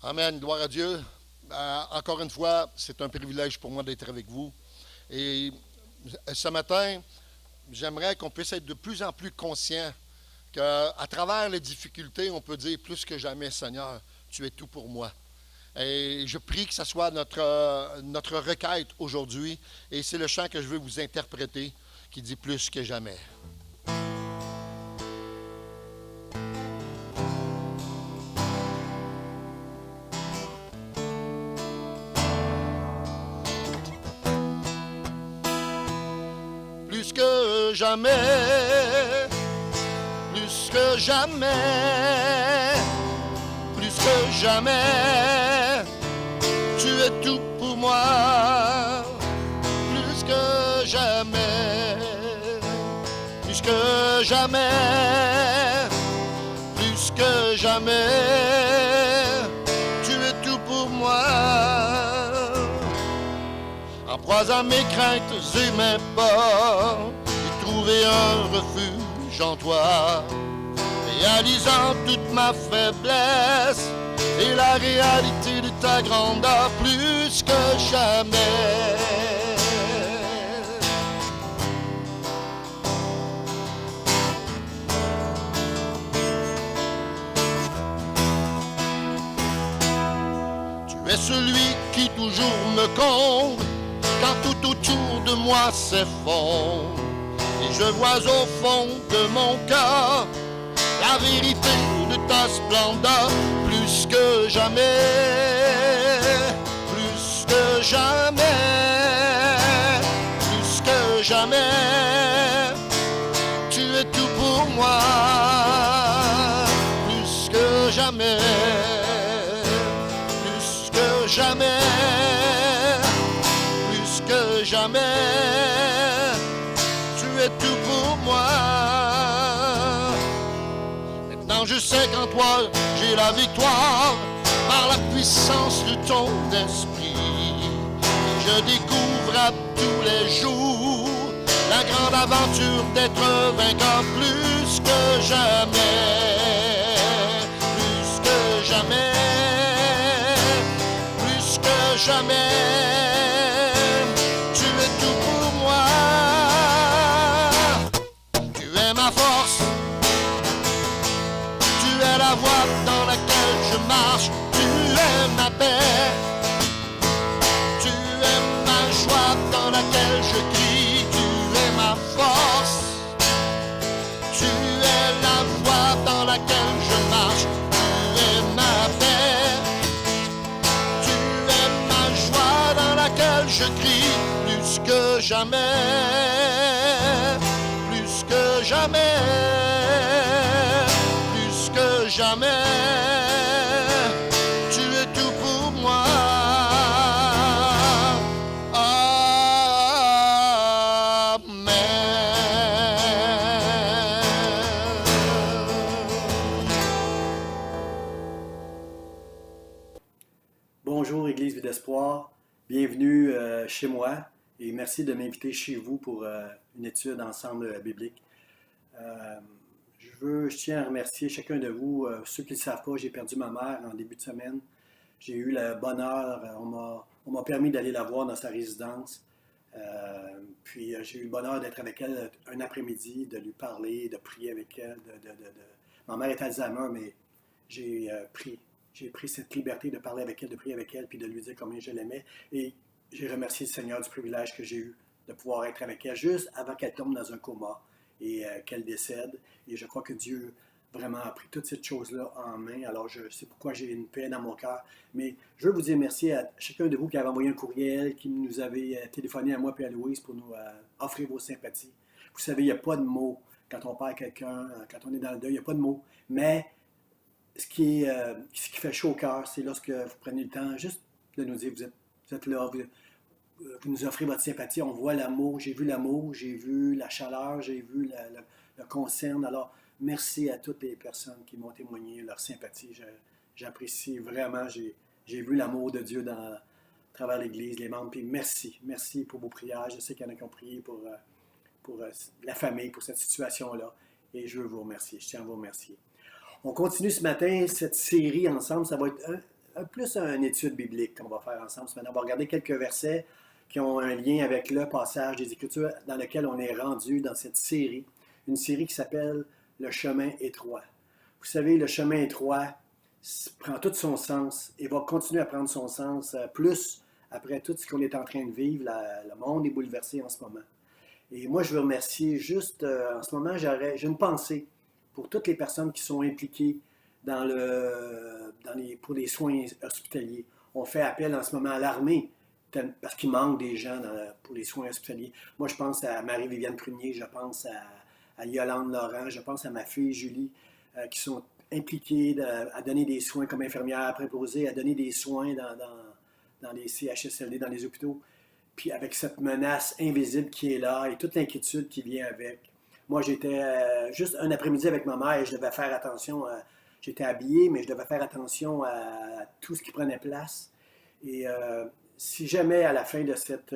Amen, gloire à Dieu. Encore une fois, c'est un privilège pour moi d'être avec vous. Et ce matin, j'aimerais qu'on puisse être de plus en plus conscient qu'à travers les difficultés, on peut dire plus que jamais, Seigneur, tu es tout pour moi. Et je prie que ce soit notre requête aujourd'hui. Et c'est le chant que je veux vous interpréter qui dit plus que jamais. Plus que jamais, plus que jamais, plus que jamais, tu es tout pour moi. Plus que jamais, plus que jamais, plus que jamais, tu es tout pour moi. En proie à mes craintes et mes peurs, j'ai trouvé un refuge en toi. Réalisant toute ma faiblesse et la réalité de ta grandeur plus que jamais. Tu es celui qui toujours me comble quand tout autour de moi s'effondre. Et je vois au fond de mon cœur la vérité de ta splendeur, plus que jamais, plus que jamais, plus que jamais, tu es tout pour moi, plus que jamais, plus que jamais, plus que jamais, tu es tout pour moi. Maintenant je sais qu'en toi j'ai la victoire par la puissance de ton esprit. Et je découvre à tous les jours la grande aventure d'être vainqueur plus que jamais, plus que jamais, plus que jamais. Tu es tout pour moi. Tu es ma force. Tu es la voie dans laquelle je marche, tu es ma paix, tu es ma joie dans laquelle je crie, tu es ma force, tu es la voie dans laquelle je marche, tu es ma paix, tu es ma joie dans laquelle je crie, plus que jamais, plus que jamais. Jamais, tu es tout pour moi. Amen. Bonjour Église Vie d'Espoir, bienvenue chez moi et merci de m'inviter chez vous pour une étude ensemble biblique. Je tiens à remercier chacun de vous. Ceux qui ne le savent pas, j'ai perdu ma mère en début de semaine. J'ai eu le bonheur, on m'a permis d'aller la voir dans sa résidence. Puis j'ai eu le bonheur d'être avec elle un après-midi, de lui parler, de prier avec elle. Ma mère est Alzheimer, mais j'ai pris cette liberté de parler avec elle, de prier avec elle, puis de lui dire combien je l'aimais. Et j'ai remercié le Seigneur du privilège que j'ai eu de pouvoir être avec elle juste avant qu'elle tombe dans un coma et qu'elle décède. Et je crois que Dieu vraiment a pris toutes ces choses-là en main. Alors, c'est pourquoi j'ai une paix dans mon cœur. Mais je veux vous dire merci à chacun de vous qui avez envoyé un courriel, qui nous avez téléphoné à moi et à Louise pour nous offrir vos sympathies. Vous savez, il n'y a pas de mots quand on perd quelqu'un, quand on est dans le deuil, il n'y a pas de mots. Mais ce qui fait chaud au cœur, c'est lorsque vous prenez le temps juste de nous dire, vous êtes là, vous nous offrez votre sympathie, on voit l'amour, j'ai vu la chaleur, j'ai vu le concern. Alors, merci à toutes les personnes qui m'ont témoigné leur sympathie. J'apprécie vraiment, j'ai vu l'amour de Dieu à travers l'Église, les membres, puis merci pour vos prières. Je sais qu'il y en a qui ont prié pour la famille, pour cette situation-là, et je veux vous remercier, je tiens à vous remercier. On continue ce matin cette série ensemble, ça va être plus une étude biblique qu'on va faire ensemble. Maintenant, on va regarder quelques versets qui ont un lien avec le passage des Écritures dans lequel on est rendu dans cette série. Une série qui s'appelle « Le chemin étroit ». Vous savez, le chemin étroit prend tout son sens et va continuer à prendre son sens plus après tout ce qu'on est en train de vivre. Le monde est bouleversé en ce moment. Et moi, je veux remercier juste, en ce moment, j'ai une pensée pour toutes les personnes qui sont impliquées pour les soins hospitaliers. On fait appel en ce moment à l'armée parce qu'il manque des gens pour les soins hospitaliers. Moi, je pense à Marie-Viviane Prunier, je pense à Yolande Laurent, je pense à ma fille Julie, qui sont impliquées à donner des soins comme infirmières préposées, à donner des soins dans les CHSLD, dans les hôpitaux. Puis avec cette menace invisible qui est là et toute l'inquiétude qui vient avec. Moi, j'étais juste un après-midi avec ma mère et je devais faire attention. J'étais habillé, mais je devais faire attention à tout ce qui prenait place. Et si jamais, à la fin de cette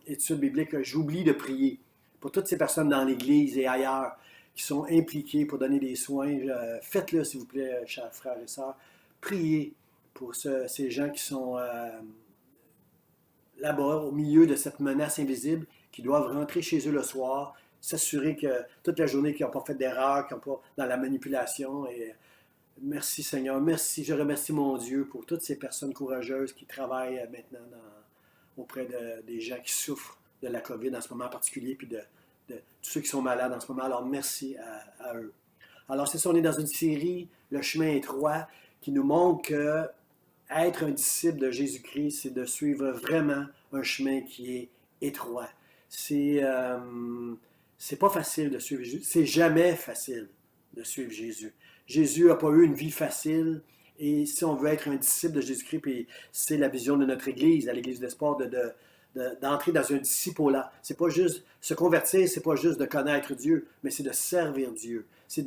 étude biblique, j'oublie de prier pour toutes ces personnes dans l'Église et ailleurs qui sont impliquées pour donner des soins, faites-le, s'il vous plaît, chers frères et sœurs. Priez pour ces gens qui sont là-bas, au milieu de cette menace invisible, qui doivent rentrer chez eux le soir, s'assurer que toute la journée, qu'ils n'ont pas fait d'erreur, qu'ils n'ont pas dans la manipulation. Et merci Seigneur, merci, je remercie mon Dieu pour toutes ces personnes courageuses qui travaillent maintenant auprès des gens qui souffrent de la COVID en ce moment en particulier, puis de tous ceux qui sont malades en ce moment. Alors merci à eux. Alors c'est ça, on est dans une série, Le chemin étroit, qui nous montre que être un disciple de Jésus-Christ, c'est de suivre vraiment un chemin qui est étroit. C'est pas facile de suivre Jésus. C'est jamais facile de suivre Jésus. Jésus n'a pas eu une vie facile. Et si on veut être un disciple de Jésus-Christ, puis c'est la vision de notre Église, à l'Église d'Espoir, d'entrer dans un disciple-là. C'est pas juste se convertir, c'est pas juste de connaître Dieu, mais c'est de servir Dieu. C'est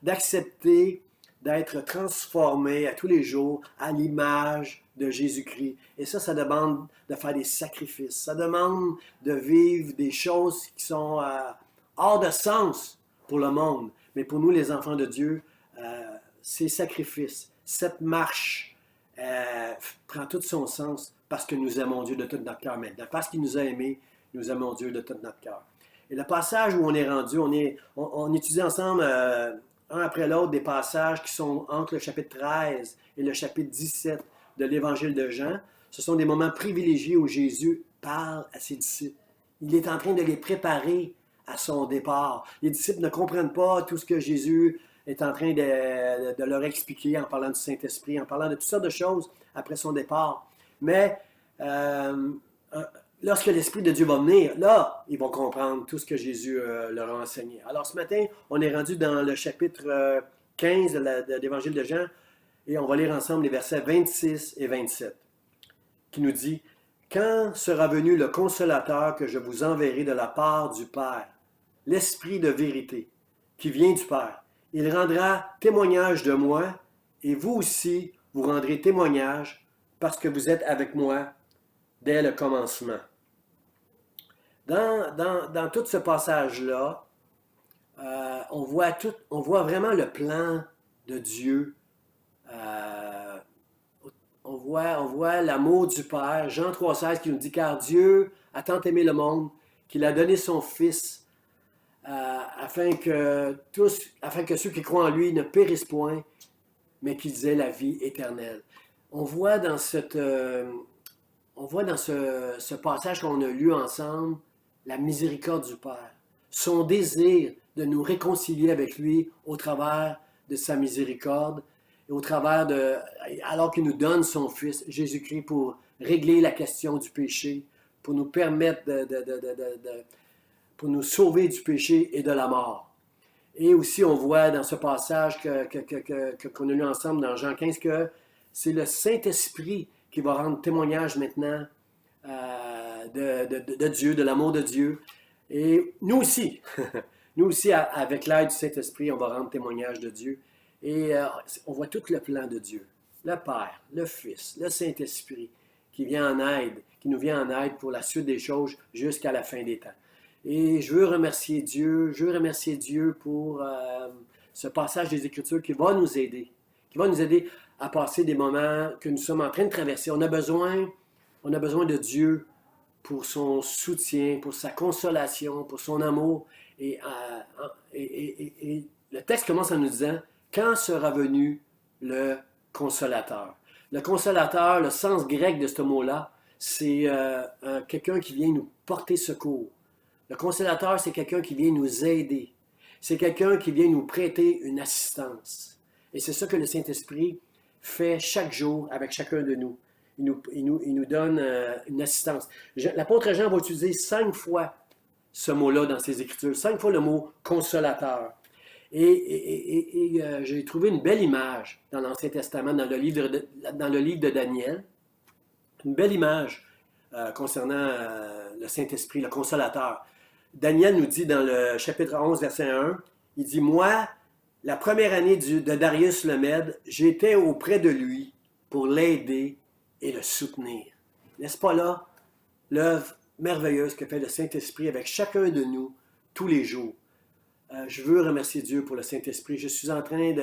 d'accepter d'être transformé à tous les jours à l'image de Jésus-Christ. Et ça demande de faire des sacrifices. Ça demande de vivre des choses qui sont hors de sens pour le monde. Mais pour nous, les enfants de Dieu, ces sacrifices, cette marche prend tout son sens parce que nous aimons Dieu de tout notre cœur maintenant. Parce qu'il nous a aimés, nous aimons Dieu de tout notre cœur. Et le passage où on est rendu, on étudie ensemble un après l'autre des passages qui sont entre le chapitre 13 et le chapitre 17 de l'Évangile de Jean. Ce sont des moments privilégiés où Jésus parle à ses disciples. Il est en train de les préparer à son départ. Les disciples ne comprennent pas tout ce que Jésus est en train de leur expliquer en parlant du Saint-Esprit, en parlant de toutes sortes de choses après son départ. Mais lorsque l'Esprit de Dieu va venir, là, ils vont comprendre tout ce que Jésus leur a enseigné. Alors ce matin, on est rendu dans le chapitre 15 de l'Évangile de Jean, et on va lire ensemble les versets 26 et 27, qui nous dit « Quand sera venu le Consolateur que je vous enverrai de la part du Père, l'Esprit de vérité, qui vient du Père, il rendra témoignage de moi, et vous aussi, vous rendrez témoignage, parce que vous êtes avec moi dès le commencement. » Dans tout ce passage-là, on voit vraiment le plan de Dieu. On voit l'amour du Père. Jean 3,16 qui nous dit « Car Dieu a tant aimé le monde qu'il a donné son Fils afin que ceux qui croient en lui ne périssent point, mais qu'ils aient la vie éternelle. » On voit dans ce passage qu'on a lu ensemble la miséricorde du Père, son désir de nous réconcilier avec lui au travers de sa miséricorde et au travers alors qu'il nous donne son Fils, Jésus-Christ, pour régler la question du péché, pour nous permettre pour nous sauver du péché et de la mort. Et aussi, on voit dans ce passage qu'on a lu ensemble dans Jean 15 que c'est le Saint-Esprit qui va rendre témoignage maintenant de Dieu, de l'amour de Dieu. Et nous aussi, avec l'aide du Saint-Esprit, on va rendre témoignage de Dieu. Et on voit tout le plan de Dieu. Le Père, le Fils, le Saint-Esprit qui nous vient en aide pour la suite des choses jusqu'à la fin des temps. Et je veux remercier Dieu pour ce passage des Écritures qui va nous aider, qui va nous aider à passer des moments que nous sommes en train de traverser. On a besoin de Dieu pour son soutien, pour sa consolation, pour son amour. Et le texte commence en nous disant, quand sera venu le consolateur? Le consolateur, le sens grec de ce mot-là, c'est quelqu'un qui vient nous porter secours. Le consolateur, c'est quelqu'un qui vient nous aider. C'est quelqu'un qui vient nous prêter une assistance. Et c'est ça que le Saint-Esprit fait chaque jour avec chacun de nous. Il nous donne une assistance. L'apôtre Jean va utiliser 5 fois ce mot-là dans ses Écritures, 5 fois le mot consolateur. Et j'ai trouvé une belle image dans l'Ancien Testament, dans le livre de Daniel, une belle image concernant le Saint-Esprit, le consolateur. Daniel nous dit dans le chapitre 11, verset 1, il dit « Moi, la première année de Darius le Mède, j'étais auprès de lui pour l'aider et le soutenir. » N'est-ce pas là l'œuvre merveilleuse que fait le Saint-Esprit avec chacun de nous tous les jours? Je veux remercier Dieu pour le Saint-Esprit. Je suis en train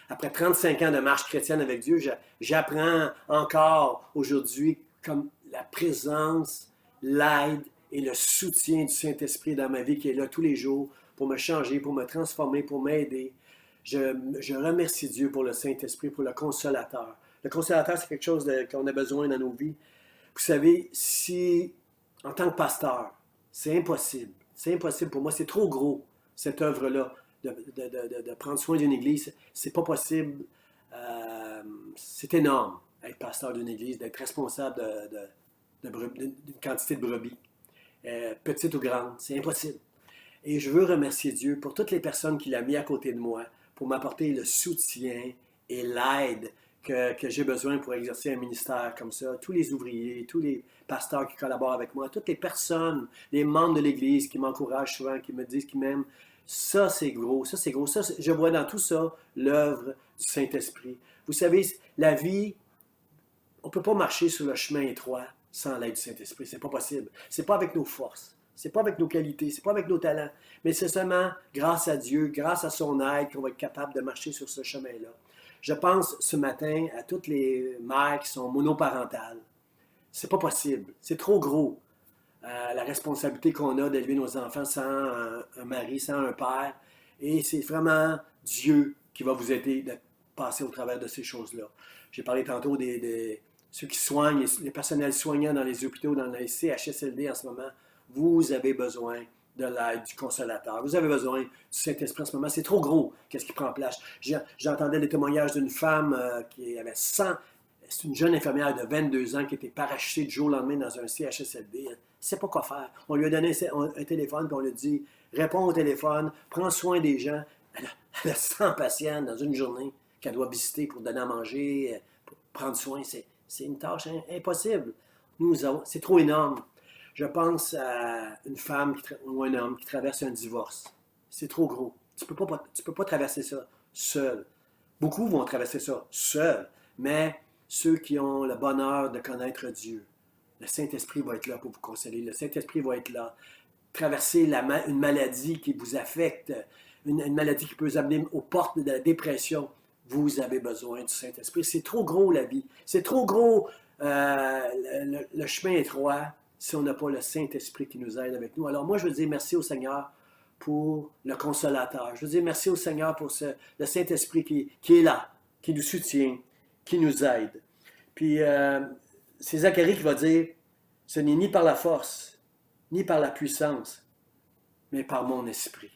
après 35 ans de marche chrétienne avec Dieu, j'apprends encore aujourd'hui comme la présence, l'aide et le soutien du Saint-Esprit dans ma vie qui est là tous les jours pour me changer, pour me transformer, pour m'aider. Je remercie Dieu pour le Saint-Esprit, pour le consolateur. Le consolateur, c'est quelque chose qu'on a besoin dans nos vies. Vous savez, si, en tant que pasteur, c'est impossible pour moi, c'est trop gros, cette œuvre-là, de prendre soin d'une église, c'est pas possible. C'est énorme, être pasteur d'une église, d'être responsable d'une quantité de brebis, petite ou grande, c'est impossible. Et je veux remercier Dieu pour toutes les personnes qu'il a mis à côté de moi, pour m'apporter le soutien et l'aide que j'ai besoin pour exercer un ministère comme ça. Tous les ouvriers, tous les pasteurs qui collaborent avec moi, toutes les personnes, les membres de l'Église qui m'encouragent souvent, qui me disent qu'ils m'aiment. Ça, c'est gros. Ça, c'est gros. Ça, je vois dans tout ça l'œuvre du Saint-Esprit. Vous savez, la vie, on ne peut pas marcher sur le chemin étroit sans l'aide du Saint-Esprit. C'est pas possible. C'est pas avec nos forces. C'est pas avec nos qualités. C'est pas avec nos talents. Mais c'est seulement grâce à Dieu, grâce à son aide qu'on va être capable de marcher sur ce chemin-là. Je pense ce matin à toutes les mères qui sont monoparentales. C'est pas possible. C'est trop gros. La responsabilité qu'on a d'élever nos enfants sans un mari, sans un père. Et c'est vraiment Dieu qui va vous aider de passer au travers de ces choses-là. J'ai parlé tantôt des ceux qui soignent, les personnels soignants dans les hôpitaux, dans les CHSLD en ce moment. Vous avez besoin de l'aide du consolateur. Vous avez besoin du Saint-Esprit en ce moment. C'est trop gros. Qu'est-ce qui prend place? J'entendais des témoignages d'une femme qui avait 100... C'est une jeune infirmière de 22 ans qui était parachutée du jour au lendemain dans un CHSLD. Elle ne sait pas quoi faire. On lui a donné un téléphone et on lui a dit « Réponds au téléphone, prends soin des gens. » Elle a 100 patients dans une journée qu'elle doit visiter pour donner à manger, pour prendre soin. C'est une tâche impossible. C'est trop énorme. Je pense à une femme ou un homme qui traverse un divorce. C'est trop gros. Tu ne peux pas traverser ça seul. Beaucoup vont traverser ça seul, mais ceux qui ont le bonheur de connaître Dieu, le Saint-Esprit va être là pour vous consoler. Le Saint-Esprit va être là. Traverser une maladie qui vous affecte, une maladie qui peut vous amener aux portes de la dépression, vous avez besoin du Saint-Esprit. C'est trop gros la vie. C'est trop gros le chemin étroit si on n'a pas le Saint-Esprit qui nous aide avec nous. Alors moi, je veux dire merci au Seigneur pour le consolateur. Je veux dire merci au Seigneur pour le Saint-Esprit qui est là, qui nous soutient, qui nous aide. Puis c'est Zacharie qui va dire, ce n'est ni par la force, ni par la puissance, mais par mon esprit.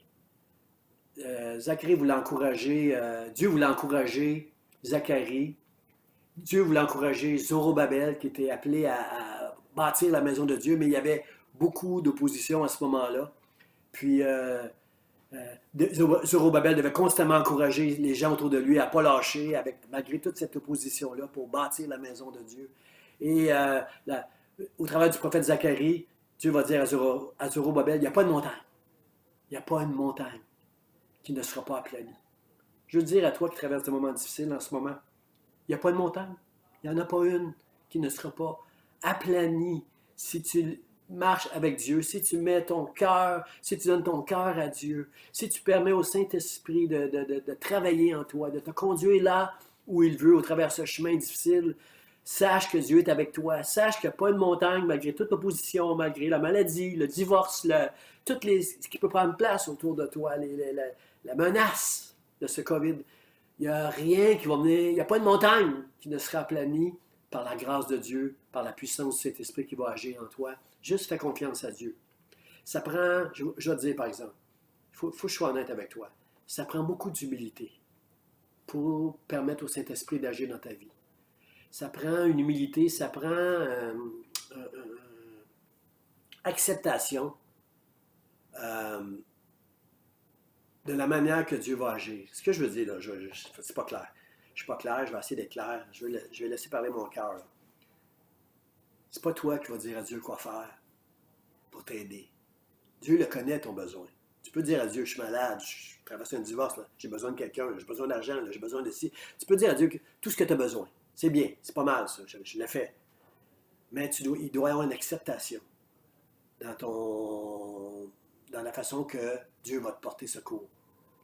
Zacharie voulait encourager, Dieu voulait encourager Zacharie. Dieu voulait encourager Zorobabel qui était appelé à bâtir la maison de Dieu, mais il y avait beaucoup d'opposition à ce moment-là. Puis Zorobabel devait constamment encourager les gens autour de lui à ne pas lâcher malgré toute cette opposition-là pour bâtir la maison de Dieu. Et au travers du prophète Zacharie, Dieu va dire à Zorobabel, il n'y a pas de montagne. Il n'y a pas une montagne qui ne sera pas aplanie. Je veux dire à toi qui traverses des moments difficiles en ce moment, il n'y a pas de montagne. Il n'y en a pas une qui ne sera pas aplanie si tu marches avec Dieu, si tu mets ton cœur, si tu donnes ton cœur à Dieu, si tu permets au Saint-Esprit de travailler en toi, de te conduire là où il veut, au travers de ce chemin difficile. Sache que Dieu est avec toi. Sache qu'il n'y a pas une montagne, malgré toute l'opposition, malgré la maladie, le divorce, ce qui peut prendre place autour de toi, la menace de ce COVID. Il n'y a rien qui va venir, il n'y a pas une montagne qui ne sera aplanie par la grâce de Dieu, par la puissance de cet esprit qui va agir en toi. Juste fais confiance à Dieu. Ça prend, je vais te dire par exemple, il faut que je sois honnête avec toi, ça prend beaucoup d'humilité pour permettre au Saint-Esprit d'agir dans ta vie. Ça prend une humilité, ça prend acceptation de la manière que Dieu va agir. Ce que je veux dire, là, c'est pas clair. Je suis pas clair, je vais essayer d'être clair. Je vais laisser parler mon cœur. C'est pas toi qui vas dire à Dieu quoi faire pour t'aider. Dieu le connaît, ton besoin. Tu peux dire à Dieu, je suis malade, je traverse un divorce, là, j'ai besoin de quelqu'un, j'ai besoin d'argent, j'ai besoin de ci. Tu peux dire à Dieu tout ce que tu as besoin. C'est bien, c'est pas mal ça, je l'ai fait. Mais il doit y avoir une acceptation dans la façon que Dieu va te porter secours.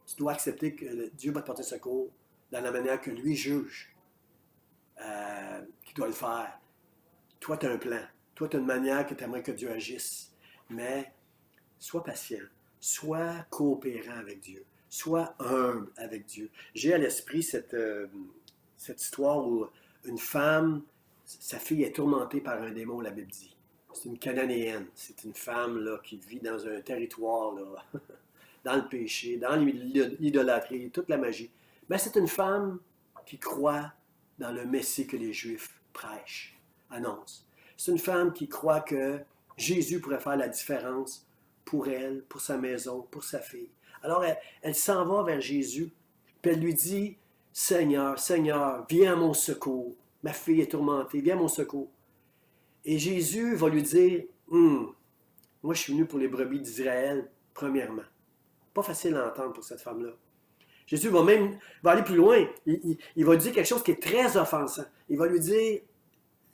Tu dois accepter que Dieu va te porter secours dans la manière que lui juge qu'il doit le faire. Toi, tu as un plan. Toi, tu as une manière que tu aimerais que Dieu agisse. Mais sois patient. Sois coopérant avec Dieu. Sois humble avec Dieu. J'ai à l'esprit cette histoire où une femme, sa fille est tourmentée par un démon, la Bible dit. C'est une Cananéenne. C'est une femme là, qui vit dans un territoire, là, dans le péché, dans l'idolâtrie, toute la magie. Mais c'est une femme qui croit dans le Messie que les Juifs prêchent, annoncent. C'est une femme qui croit que Jésus pourrait faire la différence pour elle, pour sa maison, pour sa fille. Alors, elle s'en va vers Jésus, puis elle lui dit, « Seigneur, Seigneur, viens à mon secours. Ma fille est tourmentée, viens à mon secours. » Et Jésus va lui dire, « Moi, je suis venu pour les brebis d'Israël, premièrement. » Pas facile à entendre pour cette femme-là. Jésus va aller plus loin. Il va lui dire quelque chose qui est très offensant. Il va lui dire,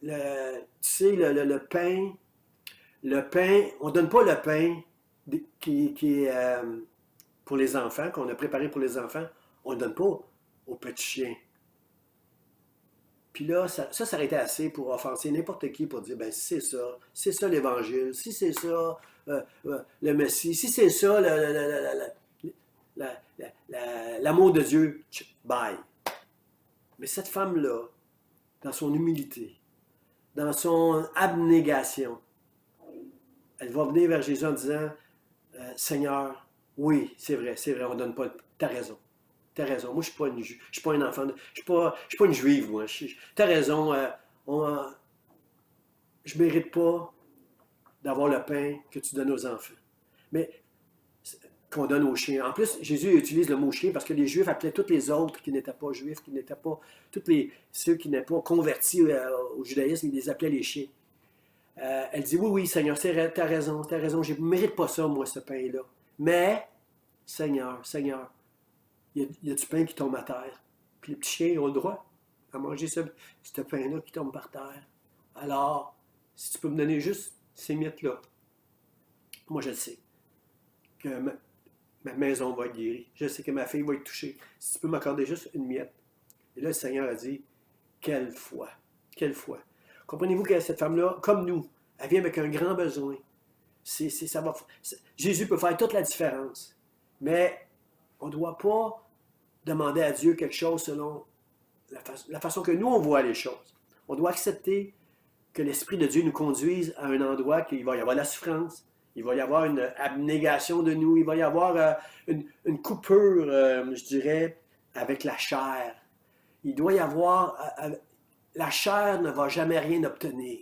le pain, on ne donne pas le pain qui est pour les enfants, qu'on a préparé pour les enfants, on ne le donne pas aux petits chiens. Puis là, ça aurait été assez pour offenser n'importe qui, pour dire, ben si c'est ça l'Évangile, si c'est ça le Messie, si c'est ça l'amour de Dieu, bye. Mais cette femme-là, dans son humilité, dans son abnégation, elle va venir vers Jésus en disant, Seigneur, oui, c'est vrai, on ne donne pas, t'as raison. T'as raison. Moi, je ne suis pas un enfant, je suis pas une juive, moi. T'as raison. Je ne mérite pas d'avoir le pain que tu donnes aux enfants. Mais qu'on donne aux chiens. En plus, Jésus utilise le mot chien parce que les Juifs appelaient tous les autres qui n'étaient pas juifs, qui n'étaient pas, ceux qui n'étaient pas convertis au judaïsme, ils les appelaient les chiens. Elle dit, oui, Seigneur, t'as raison, je ne mérite pas ça, moi, ce pain-là. Mais, Seigneur, il y a du pain qui tombe à terre. Puis les petits chiens ont le droit à manger ce pain-là qui tombe par terre. Alors, si tu peux me donner juste ces miettes-là, moi je le sais, que ma maison va être guérie. Je sais que ma fille va être touchée. Si tu peux m'accorder juste une miette. Et là, le Seigneur a dit, quelle foi. Comprenez-vous que cette femme-là, comme nous, elle vient avec un grand besoin. Jésus peut faire toute la différence. Mais on ne doit pas demander à Dieu quelque chose selon la façon que nous, on voit les choses. On doit accepter que l'Esprit de Dieu nous conduise à un endroit qu'il va y avoir de la souffrance, il va y avoir une abnégation de nous, il va y avoir une coupure, je dirais, avec la chair. Il doit y avoir... la chair ne va jamais rien obtenir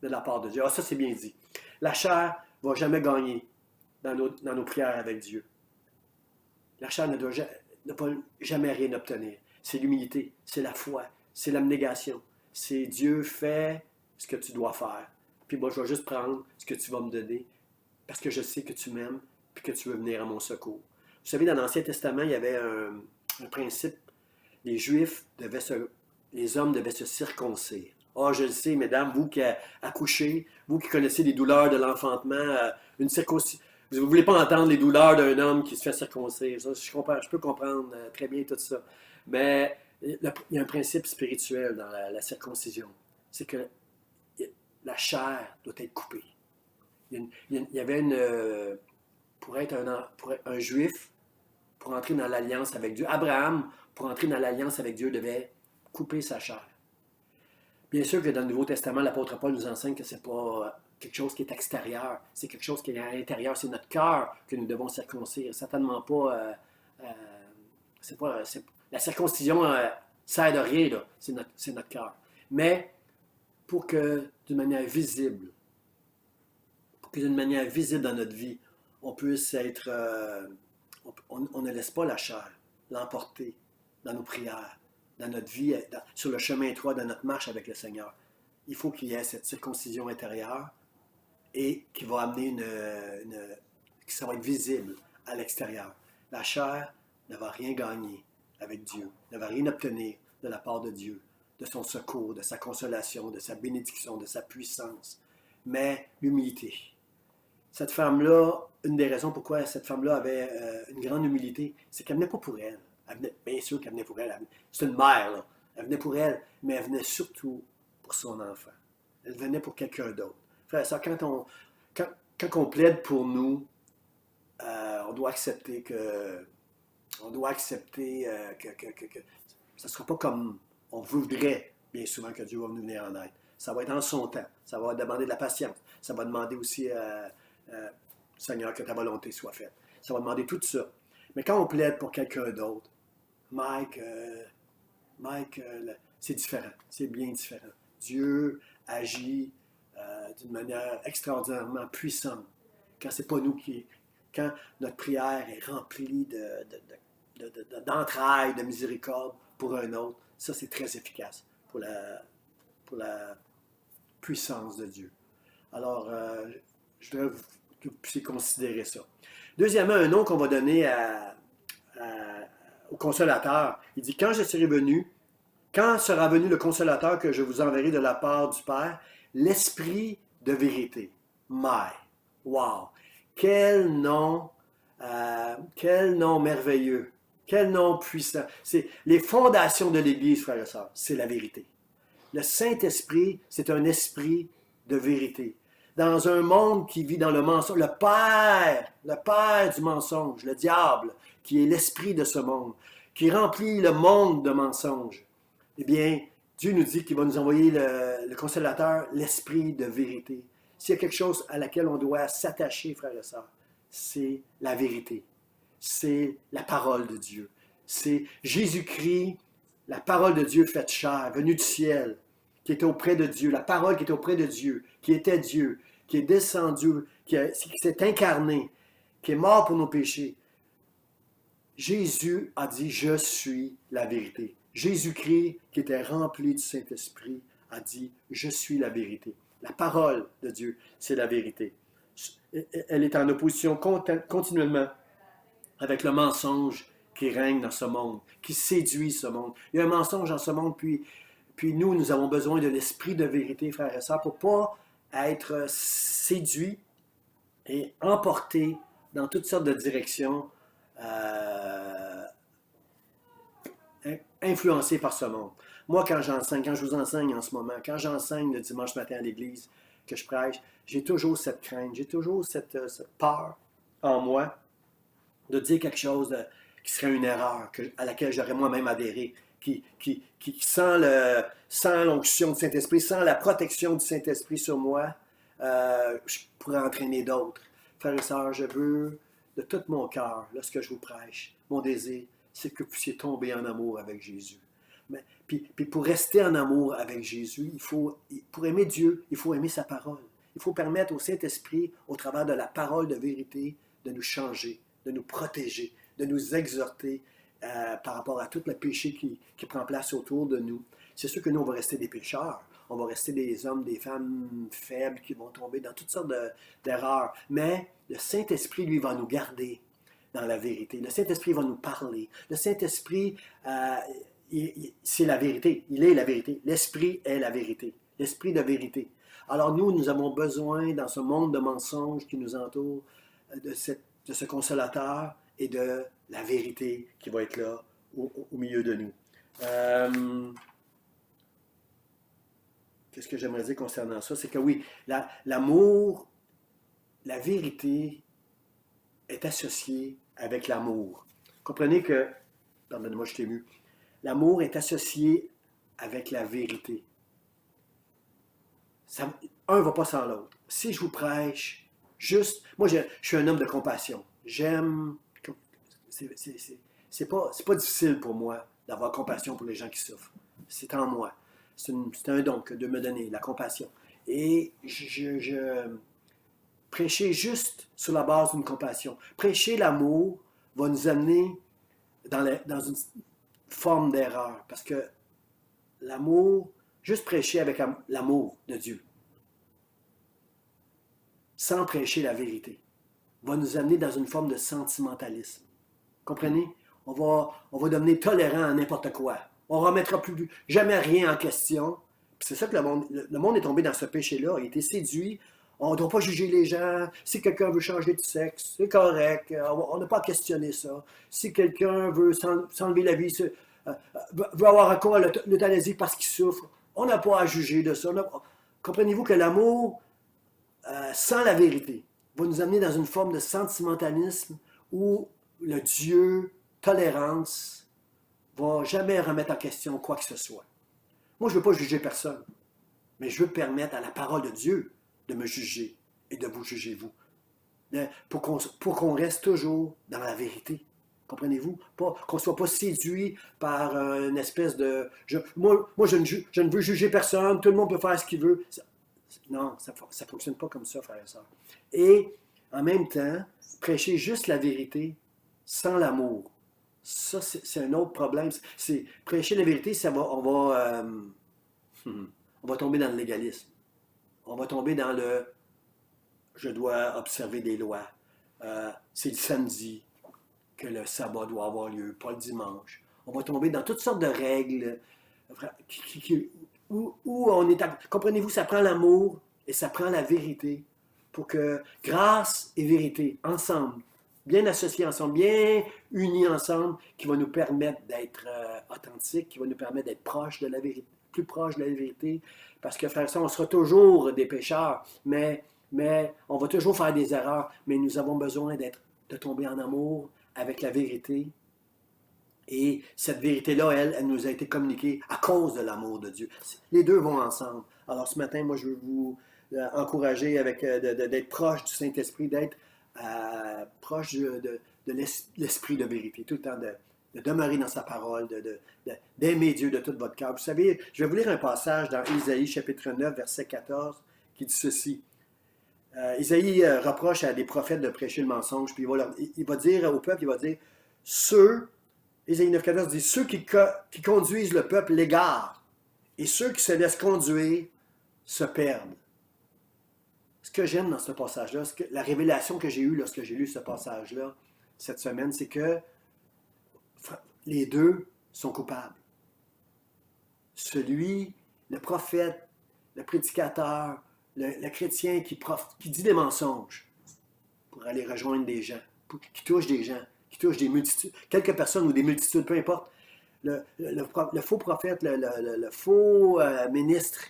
de la part de Dieu. Ah, ça, c'est bien dit. La chair ne va jamais gagner dans nos prières avec Dieu. La chair ne doit jamais rien obtenir. C'est l'humilité, c'est la foi, c'est l'abnégation. C'est Dieu fait ce que tu dois faire. Puis moi, je vais juste prendre ce que tu vas me donner parce que je sais que tu m'aimes et que tu veux venir à mon secours. Vous savez, dans l'Ancien Testament, il y avait un principe. Les hommes devaient se circoncire. Ah, je le sais, mesdames, vous qui accouchez, vous qui connaissez les douleurs de l'enfantement, une circoncision. Vous ne voulez pas entendre les douleurs d'un homme qui se fait circoncire. Ça, je peux comprendre très bien tout ça. Mais Il y a un principe spirituel dans la circoncision. C'est que la chair doit être coupée. Il y avait pour être un juif, pour entrer dans l'alliance avec Dieu, Abraham, pour entrer dans l'alliance avec Dieu, devait couper sa chair. Bien sûr que dans le Nouveau Testament, l'apôtre Paul nous enseigne que ce n'est pas quelque chose qui est extérieur, c'est quelque chose qui est à l'intérieur, c'est notre cœur que nous devons circoncire. Certainement pas, la circoncision sert de rien, là. C'est notre cœur. Mais pour que d'une manière visible, dans notre vie, on puisse être, on ne laisse pas la chair l'emporter dans nos prières, dans notre vie, sur le chemin étroit de notre marche avec le Seigneur. Il faut qu'il y ait cette circoncision intérieure et qui va amener que ça va être visible à l'extérieur. La chair ne va rien gagner avec Dieu, ne va rien obtenir de la part de Dieu, de son secours, de sa consolation, de sa bénédiction, de sa puissance, mais l'humilité. Cette femme-là, une des raisons pourquoi cette femme-là avait une grande humilité, c'est qu'elle venait pas pour elle. Elle venait, bien sûr qu'elle venait pour elle. C'est une mère, là. Elle venait pour elle, mais elle venait surtout pour son enfant. Elle venait pour quelqu'un d'autre. Frère, ça, quand on plaide pour nous, on doit accepter que ça ne sera pas comme on voudrait bien souvent que Dieu va nous venir en aide. Ça va être en son temps. Ça va demander de la patience. Ça va demander aussi, Seigneur, que ta volonté soit faite. Ça va demander tout ça. Mais quand on plaide pour quelqu'un d'autre, Mike, c'est différent. C'est bien différent. Dieu agit d'une manière extraordinairement puissante. Quand c'est pas nous quand notre prière est remplie d'entrailles, de miséricorde pour un autre, ça c'est très efficace pour la puissance de Dieu. Alors, je voudrais que vous puissiez considérer ça. Deuxièmement, un nom qu'on va donner au consolateur. Il dit, quand sera venu le consolateur que je vous enverrai de la part du Père, l'Esprit de vérité. My, wow! Quel nom merveilleux! Quel nom puissant! C'est les fondations de l'Église, frères et sœurs, c'est la vérité. Le Saint-Esprit, c'est un esprit de vérité. Dans un monde qui vit dans le mensonge, le père du mensonge, le diable, qui est l'esprit de ce monde, qui remplit le monde de mensonges, eh bien, Dieu nous dit qu'il va nous envoyer le consolateur, l'esprit de vérité. S'il y a quelque chose à laquelle on doit s'attacher, frères et sœurs, c'est la vérité. C'est la parole de Dieu. C'est Jésus-Christ, la parole de Dieu faite chair, venue du ciel, qui était auprès de Dieu, la parole qui était auprès de Dieu, qui était Dieu, qui est descendu, qui s'est incarné, qui est mort pour nos péchés. Jésus a dit, je suis la vérité. Jésus-Christ, qui était rempli du Saint-Esprit, a dit, je suis la vérité. La parole de Dieu, c'est la vérité. Elle est en opposition continuellement avec le mensonge qui règne dans ce monde, qui séduit ce monde. Il y a un mensonge dans ce monde, puis nous avons besoin de l'esprit de vérité, frères et sœurs, pour ne pas être séduits et emportés dans toutes sortes de directions, influencés par ce monde. Moi, quand je vous enseigne en ce moment, quand j'enseigne le dimanche matin à l'église, que je prêche, j'ai toujours cette crainte, j'ai toujours cette peur en moi de dire quelque chose qui serait une erreur, à laquelle j'aurais moi-même adhéré, qui sans l'onction du Saint-Esprit, sans la protection du Saint-Esprit sur moi, je pourrais entraîner d'autres. Frères et sœurs, je veux de tout mon cœur, lorsque je vous prêche, mon désir, c'est que vous puissiez tomber en amour avec Jésus. Puis pour rester en amour avec Jésus, pour aimer Dieu, il faut aimer sa parole. Il faut permettre au Saint-Esprit, au travers de la parole de vérité, de nous changer, de nous protéger, de nous exhorter par rapport à tout le péché qui prend place autour de nous. C'est sûr que nous, on va rester des pécheurs. On va rester des hommes, des femmes faibles qui vont tomber dans toutes sortes d'erreurs. Mais le Saint-Esprit, lui, va nous garder dans la vérité. Le Saint-Esprit va nous parler. Le Saint-Esprit, c'est la vérité. Il est la vérité. L'Esprit est la vérité. L'Esprit de vérité. Alors nous avons besoin, dans ce monde de mensonges qui nous entoure, de ce consolateur et de la vérité qui va être là au milieu de nous. Qu'est-ce que j'aimerais dire concernant ça? C'est que oui, l'amour, la vérité est associée avec l'amour. Comprenez que, pardonnez-moi, je t'ai ému. L'amour est associé avec la vérité. Un ne va pas sans l'autre. Si je vous prêche, juste, moi je suis un homme de compassion. J'aime, c'est pas difficile pour moi d'avoir compassion pour les gens qui souffrent. C'est en moi. C'est un don que de me donner, la compassion. Et je prêcher juste sur la base d'une compassion. Prêcher l'amour va nous amener dans une forme d'erreur. Parce que l'amour, juste prêcher avec l'amour de Dieu, sans prêcher la vérité, va nous amener dans une forme de sentimentalisme. Comprenez? On va devenir tolérant à n'importe quoi. On ne remettra plus jamais rien en question. Puis c'est ça que le monde est tombé dans ce péché-là. Il a été séduit. On ne doit pas juger les gens. Si quelqu'un veut changer de sexe, c'est correct. On n'a pas à questionner ça. Si quelqu'un veut s'enlever la vie, veut avoir recours à l'euthanasie parce qu'il souffre, on n'a pas à juger de ça. Comprenez-vous que l'amour, sans la vérité, va nous amener dans une forme de sentimentalisme où le Dieu tolérance va jamais remettre en question quoi que ce soit. Moi, je ne veux pas juger personne, mais je veux permettre à la parole de Dieu de me juger et de vous juger vous. Pour qu'on reste toujours dans la vérité. Comprenez-vous? Qu'on ne soit pas séduit par une espèce de... Moi je ne veux juger personne, tout le monde peut faire ce qu'il veut. Non, ça ne fonctionne pas comme ça, frères et sœurs. Et en même temps, prêcher juste la vérité sans l'amour. Ça, c'est un autre problème. C'est prêcher la vérité, on va tomber dans le légalisme. On va tomber dans le je dois observer des lois. C'est le samedi que le sabbat doit avoir lieu, pas le dimanche. On va tomber dans toutes sortes de règles où on est... Comprenez-vous, ça prend l'amour et ça prend la vérité pour que grâce et vérité, ensemble, bien associés ensemble, bien unis ensemble, qui va nous permettre d'être authentiques, qui va nous permettre d'être proches de la vérité, plus proches de la vérité. Parce que, frère, ça, on sera toujours des pécheurs, mais on va toujours faire des erreurs, mais nous avons besoin de tomber en amour avec la vérité. Et cette vérité-là, elle nous a été communiquée à cause de l'amour de Dieu. Les deux vont ensemble. Alors ce matin, moi, je veux vous encourager d'être proche du Saint-Esprit, d'être proche de l'Esprit de vérité, tout le temps de demeurer dans sa parole, d'aimer Dieu de tout votre cœur. Vous savez, je vais vous lire un passage dans Isaïe, chapitre 9, verset 14, qui dit ceci. Isaïe reproche à des prophètes de prêcher le mensonge, puis il va dire au peuple, il va dire, Isaïe 9, 14 dit, ceux qui conduisent le peuple l'égarent, et ceux qui se laissent conduire se perdent. Ce que j'aime dans ce passage-là, la révélation que j'ai eue lorsque j'ai lu ce passage-là cette semaine, c'est que les deux sont coupables. Le prophète, le prédicateur, le chrétien qui dit des mensonges pour aller rejoindre des gens, qui touche des gens, qui touche des multitudes, quelques personnes ou des multitudes, peu importe. Le faux prophète, le faux ministre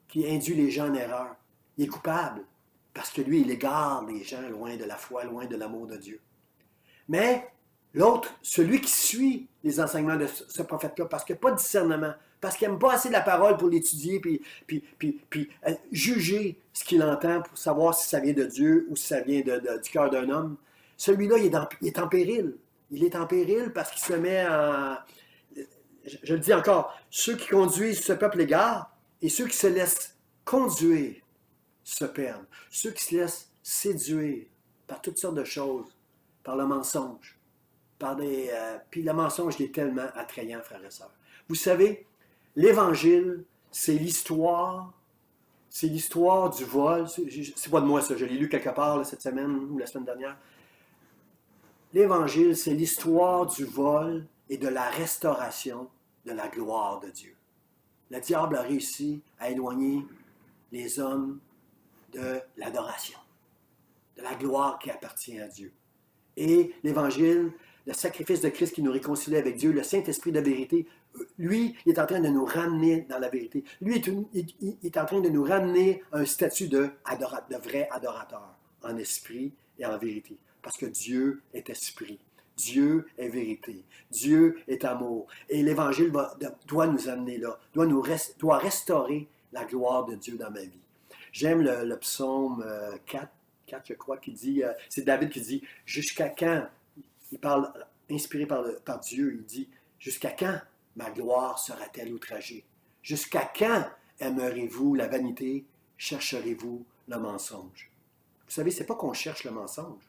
qui induit les gens en erreur, il est coupable parce que lui, il égare les gens loin de la foi, loin de l'amour de Dieu. Mais l'autre, celui qui suit les enseignements de ce prophète-là, parce qu'il n'y a pas de discernement, parce qu'il n'aime pas assez la parole pour l'étudier, puis juger ce qu'il entend pour savoir si ça vient de Dieu ou si ça vient du cœur d'un homme, celui-là, il est en péril. Il est en péril parce qu'il se met en... Je le dis encore, ceux qui conduisent ce peuple égarent et ceux qui se laissent conduire se perdent. Ceux qui se laissent séduire par toutes sortes de choses, par le mensonge, puis le mensonge il est tellement attrayant, frères et sœurs. Vous savez, l'Évangile, c'est l'histoire du vol. C'est pas de moi ça, je l'ai lu quelque part là, cette semaine ou la semaine dernière. L'Évangile, c'est l'histoire du vol et de la restauration de la gloire de Dieu. Le diable a réussi à éloigner les hommes de l'adoration, de la gloire qui appartient à Dieu. Et l'Évangile, le sacrifice de Christ qui nous réconcilie avec Dieu, le Saint-Esprit de vérité, Lui, il est en train de nous ramener dans la vérité. Lui, il est en train de nous ramener à un statut de vrai adorateur, en esprit et en vérité. Parce que Dieu est esprit. Dieu est vérité. Dieu est amour. Et l'Évangile doit nous amener là, doit restaurer la gloire de Dieu dans ma vie. J'aime le psaume 4, je crois, qui dit, c'est David qui dit, jusqu'à quand, il parle, inspiré par Dieu, il dit, jusqu'à quand ma gloire sera-t-elle outragée? Jusqu'à quand aimerez-vous la vanité? Chercherez-vous le mensonge? Vous savez, ce n'est pas qu'on cherche le mensonge,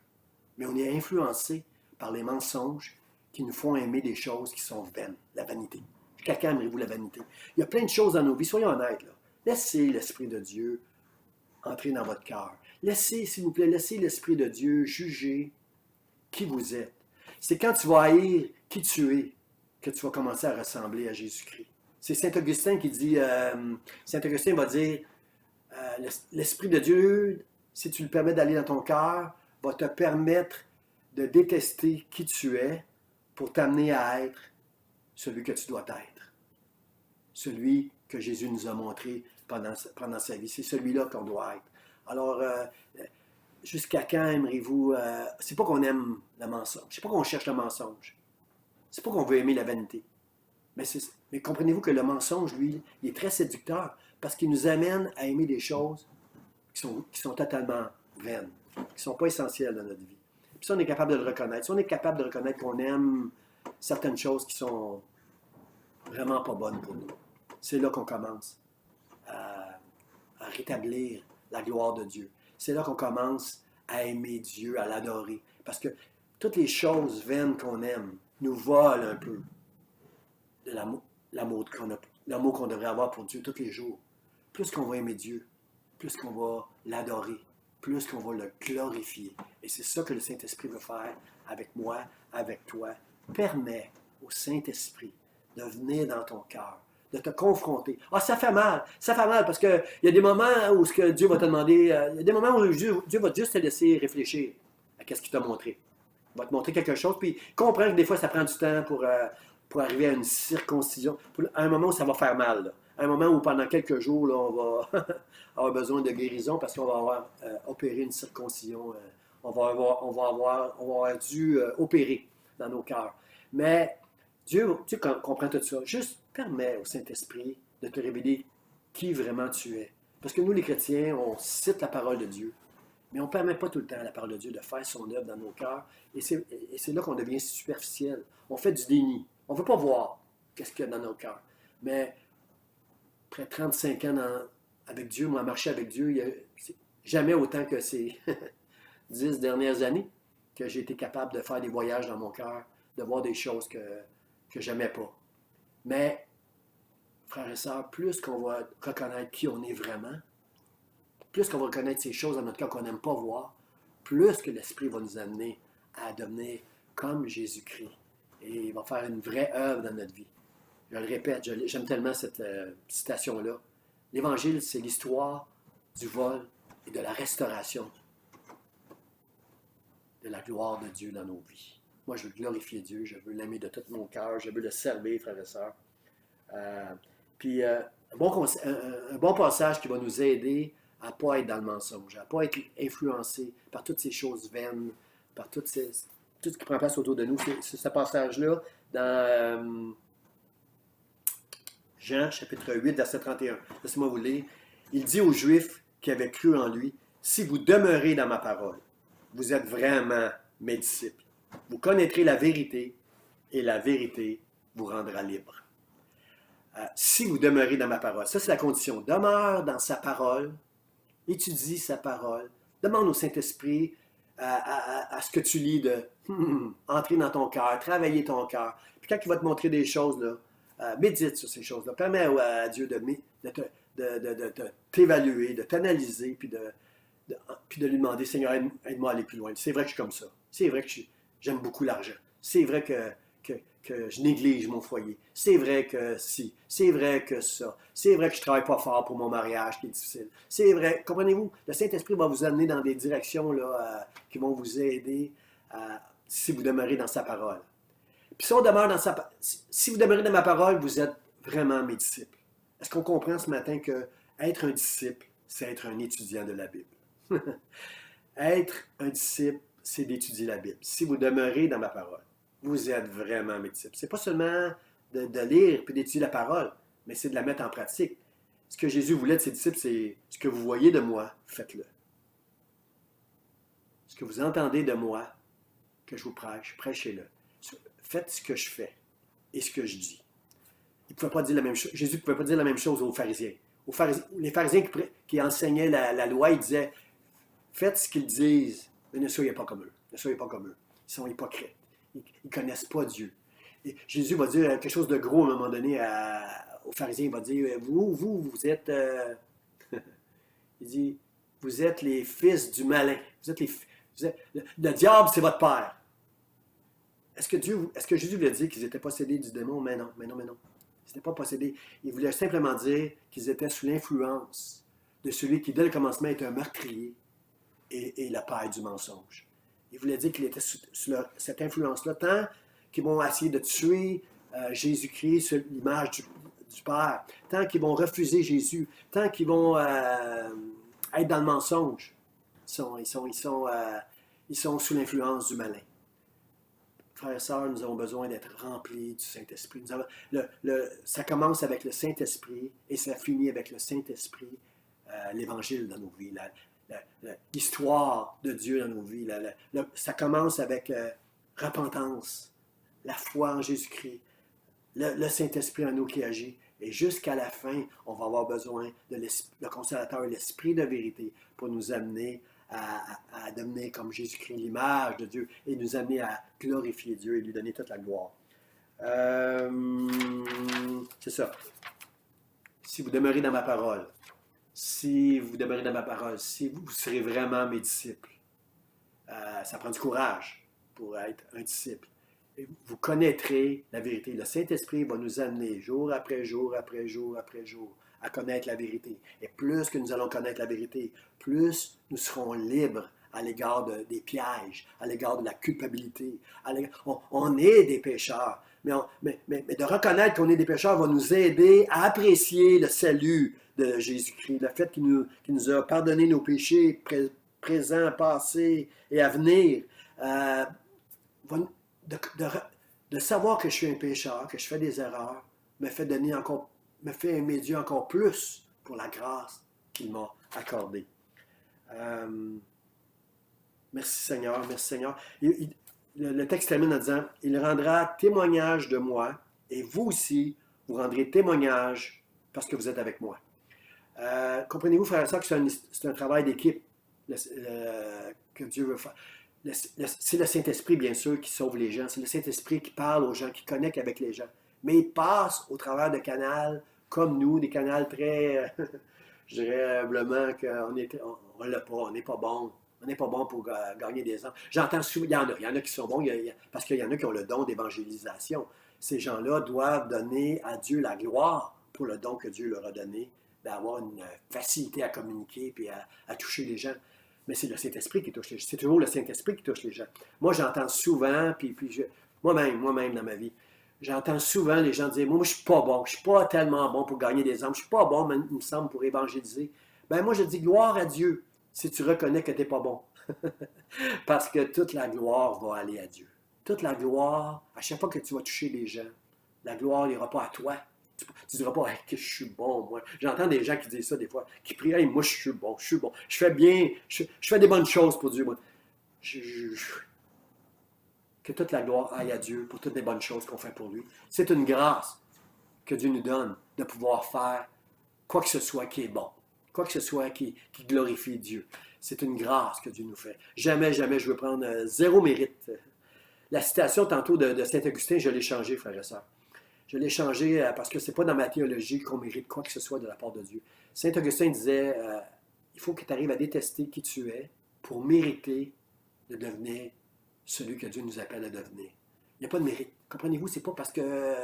mais on est influencé par les mensonges qui nous font aimer des choses qui sont vaines, la vanité. Jusqu'à quand aimerez-vous la vanité? Il y a plein de choses dans nos vies, soyons honnêtes, là. Laissez l'Esprit de Dieu entrer dans votre cœur. Laissez, s'il vous plaît, laissez l'Esprit de Dieu juger qui vous êtes. C'est quand tu vas haïr qui tu es que tu vas commencer à ressembler à Jésus-Christ. C'est Saint Augustin qui dit, Saint Augustin va dire, l'Esprit de Dieu, si tu le permets d'aller dans ton cœur, va te permettre de détester qui tu es pour t'amener à être celui que tu dois être. Celui que Jésus nous a montré pendant sa vie. C'est celui-là qu'on doit être. Alors, jusqu'à quand aimerez-vous... c'est pas qu'on aime le mensonge. C'est pas qu'on cherche le mensonge. C'est pas qu'on veut aimer la vanité. Mais comprenez-vous que le mensonge, lui, il est très séducteur parce qu'il nous amène à aimer des choses qui sont totalement vaines, qui ne sont pas essentielles dans notre vie. Puis ça, on est capable de le reconnaître. Si on est capable de reconnaître qu'on aime certaines choses qui sont vraiment pas bonnes pour nous, c'est là qu'on commence à rétablir la gloire de Dieu. C'est là qu'on commence à aimer Dieu, à l'adorer. Parce que toutes les choses vaines qu'on aime nous volent un peu de l'amour qu'on devrait avoir pour Dieu tous les jours. Plus qu'on va aimer Dieu, plus qu'on va l'adorer, plus qu'on va le glorifier. Et c'est ça que le Saint-Esprit veut faire avec moi, avec toi. Permets au Saint-Esprit de venir dans ton cœur, de te confronter. Ah, ça fait mal parce qu'il y a des moments où Dieu va te demander, il y a des moments où Dieu va juste te laisser réfléchir à ce qu'il t'a montré. Il va te montrer quelque chose, puis comprends que des fois, ça prend du temps pour arriver à une circoncision, à un moment où ça va faire mal. Là. À un moment où pendant quelques jours, là, on va avoir besoin de guérison parce qu'on va avoir opéré une circoncision. On va avoir dû opérer dans nos cœurs. Mais Dieu comprend tout ça. Juste permets au Saint-Esprit de te révéler qui vraiment tu es. Parce que nous, les chrétiens, on cite la parole de Dieu. Mais on ne permet pas tout le temps à la parole de Dieu de faire son œuvre dans nos cœurs. Et c'est là qu'on devient superficiel. On fait du déni. On ne veut pas voir qu'est-ce qu'il y a dans nos cœurs. Mais après 35 ans avec Dieu, moi, marcher avec Dieu, jamais autant que ces 10 dernières années que j'ai été capable de faire des voyages dans mon cœur, de voir des choses que j'aimais pas. Mais, frères et sœurs, plus qu'on va reconnaître qui on est vraiment, plus qu'on va reconnaître ces choses dans notre cœur qu'on n'aime pas voir, plus que l'Esprit va nous amener à devenir comme Jésus-Christ. Et il va faire une vraie œuvre dans notre vie. Je le répète, j'aime tellement cette citation-là. L'Évangile, c'est l'histoire du vol et de la restauration de la gloire de Dieu dans nos vies. Moi, je veux glorifier Dieu, je veux l'aimer de tout mon cœur, je veux le servir, frères et sœurs. Puis, un bon passage qui va nous aider à ne pas être dans le mensonge, à ne pas être influencé par toutes ces choses vaines, par tout ce qui prend place autour de nous. C'est ce passage-là dans Jean, chapitre 8, verset 31. Laissez-moi vous lire. Il dit aux Juifs qui avaient cru en lui, « Si vous demeurez dans ma parole, vous êtes vraiment mes disciples. Vous connaîtrez la vérité et la vérité vous rendra libre. » Si vous demeurez dans ma parole, ça c'est la condition. Demeure dans sa parole, étudie sa parole, demande au Saint-Esprit à ce que tu lis de entrer dans ton cœur, travailler ton cœur. Puis quand il va te montrer des choses, là, médite sur ces choses-là. Permets à Dieu de t'évaluer, de t'analyser, puis de lui demander, Seigneur, aide-moi à aller plus loin. C'est vrai que je suis comme ça. C'est vrai que j'aime beaucoup l'argent. C'est vrai que je néglige mon foyer. C'est vrai que si. C'est vrai que ça. C'est vrai que je ne travaille pas fort pour mon mariage qui est difficile. C'est vrai. Comprenez-vous? Le Saint-Esprit va vous amener dans des directions là, qui vont vous aider si vous demeurez dans sa parole. Puis si on demeure dans si vous demeurez dans ma parole, vous êtes vraiment mes disciples. Est-ce qu'on comprend ce matin que être un disciple, c'est être un étudiant de la Bible? Être un disciple, c'est d'étudier la Bible. Si vous demeurez dans ma parole, vous êtes vraiment mes disciples. C'est pas seulement de lire puis d'étudier la parole, mais c'est de la mettre en pratique. Ce que Jésus voulait de ses disciples, c'est ce que vous voyez de moi, faites-le. Ce que vous entendez de moi, que je vous prêche, prêchez-le. Faites ce que je fais et ce que je dis. Il pouvait pas dire la même chose. Jésus ne pouvait pas dire la même chose aux pharisiens. Les pharisiens qui enseignaient la loi, ils disaient, faites ce qu'ils disent, mais ne soyez pas comme eux. Ne soyez pas comme eux. Ils sont hypocrites. Ils ne connaissent pas Dieu. Et Jésus va dire quelque chose de gros à un moment donné aux pharisiens. Il va dire, vous êtes... il dit, vous êtes les fils du malin. Le diable, c'est votre père. Est-ce que Jésus voulait dire qu'ils étaient possédés du démon? Mais non. Ils n'étaient pas possédés. Il voulait simplement dire qu'ils étaient sous l'influence de celui qui, dès le commencement, était un meurtrier et le père du mensonge. Il voulait dire qu'il était sous cette influence-là, tant qu'ils vont essayer de tuer Jésus-Christ sur l'image du Père, tant qu'ils vont refuser Jésus, tant qu'ils vont être dans le mensonge. Ils sont sous l'influence du malin. Frères et sœurs, nous avons besoin d'être remplis du Saint-Esprit. Ça commence avec le Saint-Esprit et ça finit avec le Saint-Esprit, l'Évangile dans nos vies, l'histoire de Dieu dans nos vies. Ça commence avec repentance, la foi en Jésus-Christ, le Saint-Esprit en nous qui agit. Et jusqu'à la fin, on va avoir besoin de le Consolateur, l'Esprit de vérité, pour nous amener à devenir comme Jésus-Christ, l'image de Dieu, et nous amener à glorifier Dieu et lui donner toute la gloire. C'est ça. Si vous demeurez dans ma parole, si vous serez vraiment mes disciples, ça prend du courage pour être un disciple. Et vous connaîtrez la vérité. Le Saint-Esprit va nous amener jour après jour, après jour, après jour, à connaître la vérité. Et plus que nous allons connaître la vérité, plus nous serons libres à l'égard des pièges, à l'égard de la culpabilité. On est des pécheurs, mais de reconnaître qu'on est des pécheurs va nous aider à apprécier le salut de Jésus-Christ, le fait qu'il nous a pardonné nos péchés présents, passés et à venir. De savoir que je suis un pécheur, que je fais des erreurs, me fait aimer Dieu encore plus pour la grâce qu'il m'a accordée. Merci Seigneur, merci Seigneur. Le texte termine en disant, « Il rendra témoignage de moi, et vous aussi, vous rendrez témoignage parce que vous êtes avec moi. » Comprenez-vous, frères et sœurs, que c'est un travail d'équipe que Dieu veut faire. C'est le Saint-Esprit, bien sûr, qui sauve les gens. C'est le Saint-Esprit qui parle aux gens, qui connecte avec les gens. Mais il passe au travers de canaux comme nous, des canaux très, je dirais humblement qu'on l'a pas, on n'est pas bon. On n'est pas bon pour gagner des âmes. J'entends souvent, il y en a qui sont bons, parce qu'il y en a qui ont le don d'évangélisation. Ces gens-là doivent donner à Dieu la gloire pour le don que Dieu leur a donné, d'avoir une facilité à communiquer et à toucher les gens. Mais c'est le Saint-Esprit qui touche les gens. C'est toujours le Saint-Esprit qui touche les gens. Moi, j'entends souvent, moi-même dans ma vie, j'entends souvent les gens dire, moi, je ne suis pas bon, je ne suis pas tellement bon pour gagner des âmes, je ne suis pas bon, il me semble, pour évangéliser. Ben moi, je dis gloire à Dieu si tu reconnais que tu n'es pas bon. Parce que toute la gloire va aller à Dieu. Toute la gloire, à chaque fois que tu vas toucher les gens, la gloire n'ira pas à toi. Tu ne diras pas, hey, que je suis bon, moi. J'entends des gens qui disent ça des fois, qui prient, hey, moi, je suis bon. Je fais bien, je fais des bonnes choses pour Dieu, moi. Que toute la gloire aille à Dieu pour toutes les bonnes choses qu'on fait pour lui. C'est une grâce que Dieu nous donne de pouvoir faire quoi que ce soit qui est bon, quoi que ce soit qui glorifie Dieu. C'est une grâce que Dieu nous fait. Jamais je veux prendre zéro mérite. La citation tantôt de Saint-Augustin, je l'ai changée, frères et sœurs. Je l'ai changé parce que ce n'est pas dans ma théologie qu'on mérite quoi que ce soit de la part de Dieu. Saint-Augustin disait, il faut que tu arrives à détester qui tu es pour mériter de devenir celui que Dieu nous appelle à devenir. Il n'y a pas de mérite. Comprenez-vous, c'est pas parce que,